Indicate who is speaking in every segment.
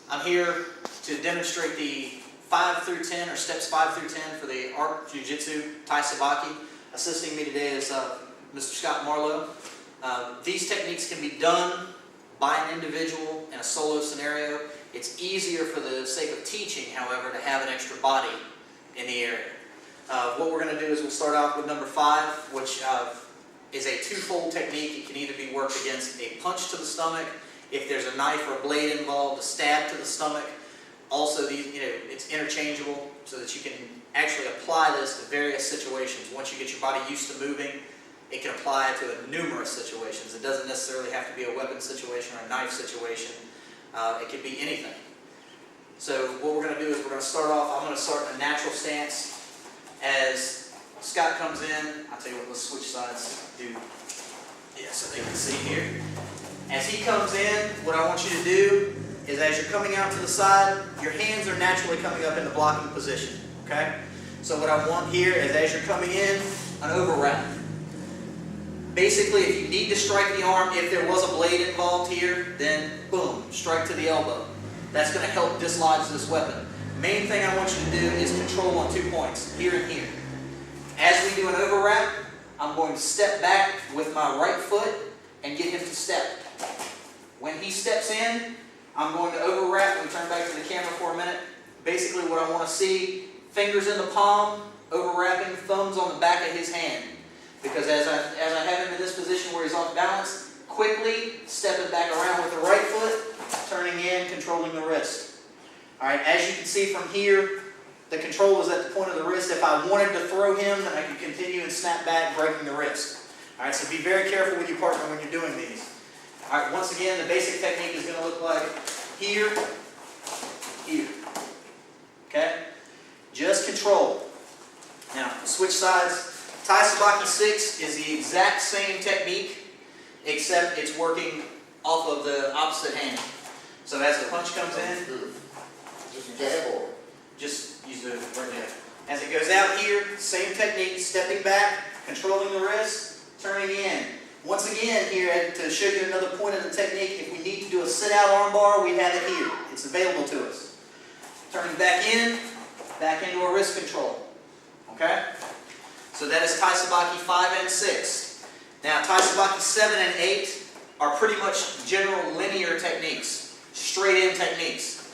Speaker 1: I'm here to demonstrate the 5 through 10, or steps 5 through 10 for the Art Jujitsu taisabaki. Assisting me today is Mr. Scott Marlowe. These techniques can be done by an individual in a solo scenario. It's easier for the sake of teaching, however, to have an extra body in the area. What we're going to do is we'll start off with number 5, which is a twofold technique. It can either be worked against a punch to the stomach, if there's a knife or a blade involved, a stab to the stomach. Also, it's interchangeable so that you can actually apply this to various situations. Once you get your body used to moving, it can apply it to numerous situations. It doesn't necessarily have to be a weapon situation or a knife situation. It could be anything. So what we're going to do is we're going to start off, I'm going to start in a natural stance. As Scott comes in, I'll tell you what, let's switch sides. So they can see here. As he comes in, what I want you to do is, as you're coming out to the side, your hands are naturally coming up in the blocking position. Okay? So what I want here is, as you're coming in, an overwrap. Basically, if you need to strike the arm, if there was a blade involved here, then boom, strike to the elbow. That's going to help dislodge this weapon. Main thing I want you to do is control on 2 points, here and here. As we do an overwrap, I'm going to step back with my right foot and get him to step. When he steps in, I'm going to overwrap. We turn back to the camera for a minute. Basically what I want to see, fingers in the palm, overwrapping, thumbs on the back of his hand. Because as I have him in this position where he's off balance, quickly stepping back around with the right foot, turning in, controlling the wrist. Alright, as you can see from here, the control is at the point of the wrist. If I wanted to throw him, then I could continue and snap back, breaking the wrist. Alright, so be very careful with your partner when you're doing these. Alright, once again, the basic technique is going to look like here, here. Okay? Just control. Now, switch sides. taisabaki5 is the exact same technique, except it's working off of the opposite hand. So as the punch comes in,
Speaker 2: just a jab or?
Speaker 1: Just use the right jab. As it goes out here, same technique, stepping back, controlling the wrist, turning in. Once again here, to show you another point of the technique, if we need to do a sit-out armbar, we have it here. It's available to us. Turning back into a wrist control. Okay? So that is taisabaki5 and 6. Now taisabaki7 and 8 are pretty much general linear techniques, straight in techniques.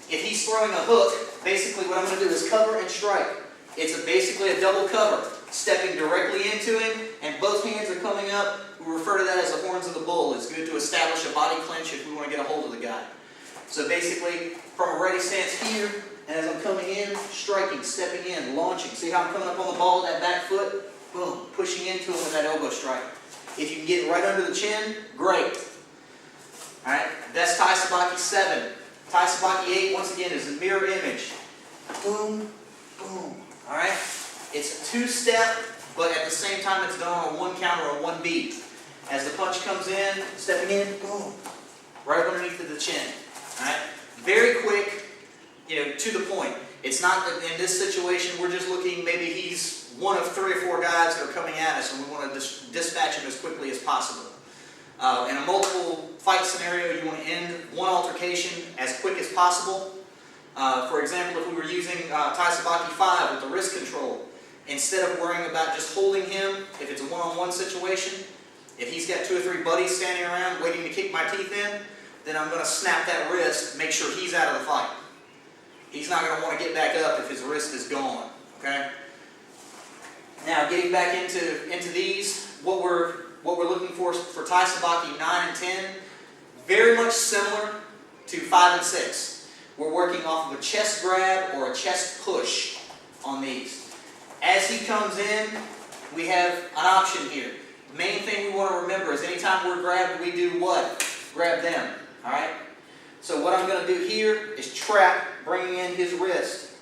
Speaker 1: If he's throwing a hook, basically what I'm going to do is cover and strike. It's basically a double cover, stepping directly into him, and both hands are coming up. We refer to that as the horns of the bull. It's good to establish a body clinch if we want to get a hold of the guy. So basically, from a ready stance here, and as I'm coming in, striking, stepping in, launching. See how I'm coming up on the ball with that back foot? Boom, pushing into him with that elbow strike. If you can get it right under the chin, great. Alright, that's taisabaki7. taisabaki8, once again, is a mirror image. Boom, boom. Alright? It's a 2-step, but at the same time it's done on a 1 count or a 1 beat. As the punch comes in, stepping in, boom, right underneath the chin. Alright? Very quick, to the point. It's not that in this situation we're just looking, maybe he's one of 3 or 4 guys that are coming at us and we want to dispatch him as quickly as possible. In a multiple fight scenario, you want to end one altercation as quick as possible. For example, if we were using taisabaki5 with the wrist control, instead of worrying about just holding him, if it's a one-on-one situation, if he's got 2 or 3 buddies standing around waiting to kick my teeth in, then I'm going to snap that wrist, make sure he's out of the fight. He's not going to want to get back up if his wrist is gone. Okay? Now, getting back into these, what we're looking for taisabaki 9 and 10, very much similar to 5 and 6. We're working off of a chest grab or a chest push on these. As he comes in, we have an option here. The main thing we want to remember is anytime we're grabbed, we do what? Grab them. Alright? So what I'm going to do here is trap, bringing in his wrist.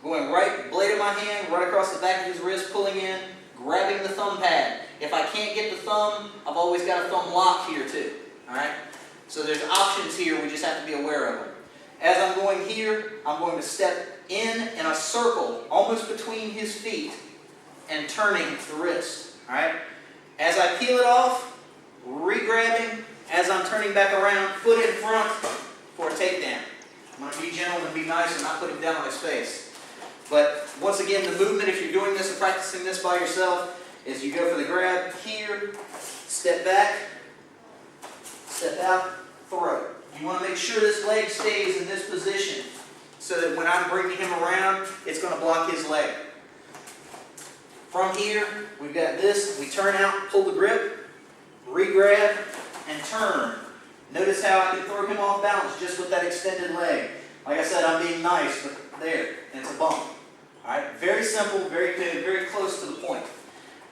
Speaker 1: Going right, blade of my hand, right across the back of his wrist, pulling in, grabbing the thumb pad. If I can't get the thumb, I've always got a thumb lock here too. Alright? So there's options here, we just have to be aware of them. As I'm going here, I'm going to step in a circle, almost between his feet, and turning the wrist. Alright? As I peel it off, re-grabbing, as I'm turning back around, foot in front for a takedown. I'm going him and be nice and not put him down on his face. But once again, the movement, if you're doing this and practicing this by yourself, is you go for the grab here, step back, step out, throw. You want to make sure this leg stays in this position so that when I'm bringing him around, it's going to block his leg. From here, we've got this. We turn out, pull the grip, re-grab, and turn. Notice how I can throw him off balance just with that extended leg. Like I said, I'm being nice, but there, and it's a bump. All right, very simple, very good, very close to the point.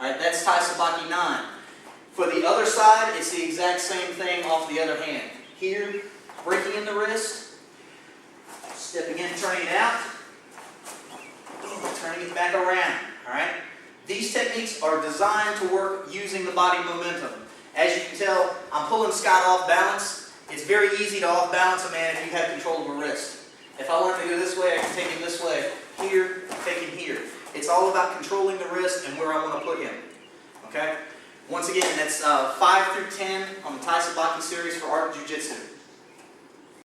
Speaker 1: All right, that's taisabaki 9. For the other side, it's the exact same thing off the other hand. Here, breaking in the wrist, stepping in, turning it out, turning it back around. All right, these techniques are designed to work using the body momentum. As you can tell, I'm pulling Scott off balance. It's very easy to off balance a man if you have control of a wrist. If I want him to go this way, I can take him this way. Here, take him here. It's all about controlling the wrist and where I want to put him. Okay? Once again, that's 5 through 10 on the Taisabaki series for Art Jiu-Jitsu.